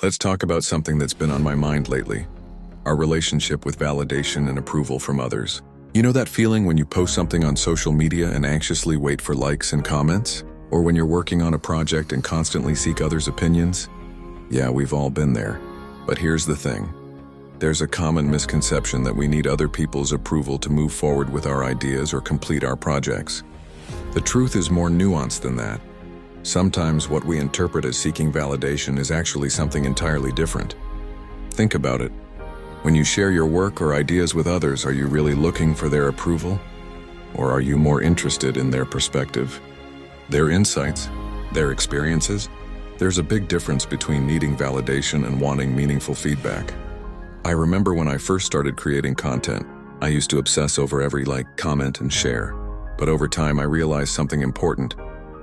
Let's talk about something that's been on my mind lately. Our relationship with validation and approval from others. You know that feeling when you post something on social media and anxiously wait for likes and comments? Or when you're working on a project and constantly seek others' opinions? Yeah, we've all been there. But here's the thing. There's a common misconception that we need other people's approval to move forward with our ideas or complete our projects. The truth is more nuanced than that. Sometimes what we interpret as seeking validation is actually something entirely different. Think about it. When you share your work or ideas with others, are you really looking for their approval? Or are you more interested in their perspective, their insights, their experiences? There's a big difference between needing validation and wanting meaningful feedback. I remember when I first started creating content, I used to obsess over every like, comment, and share. But over time, I realized something important.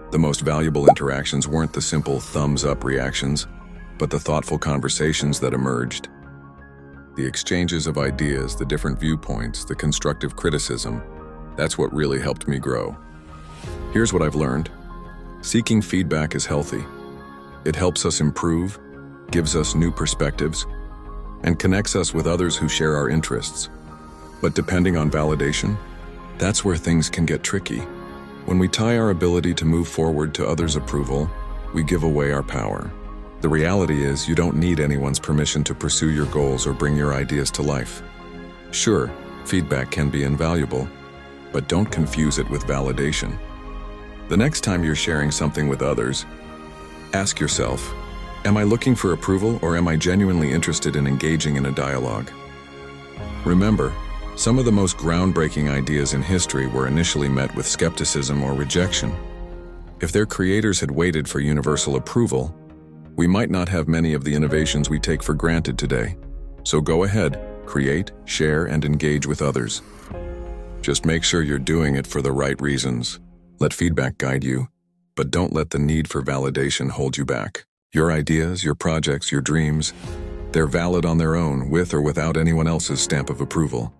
The most valuable interactions weren't the simple thumbs-up reactions, but the thoughtful conversations that emerged. The exchanges of ideas, the different viewpoints, the constructive criticism, that's what really helped me grow. Here's what I've learned. Seeking feedback is healthy. It helps us improve, gives us new perspectives, and connects us with others who share our interests. But depending on validation, that's where things can get tricky. When we tie our ability to move forward to others' approval, we give away our power. The reality is, you don't need anyone's permission to pursue your goals or bring your ideas to life. Sure, feedback can be invaluable, but don't confuse it with validation. The next time you're sharing something with others, ask yourself, am I looking for approval or am I genuinely interested in engaging in a dialogue? Remember, some of the most groundbreaking ideas in history were initially met with skepticism or rejection. If their creators had waited for universal approval, we might not have many of the innovations we take for granted today. So go ahead, create, share, and engage with others. Just make sure you're doing it for the right reasons. Let feedback guide you, but don't let the need for validation hold you back. Your ideas, your projects, your dreams, they're valid on their own, with or without anyone else's stamp of approval.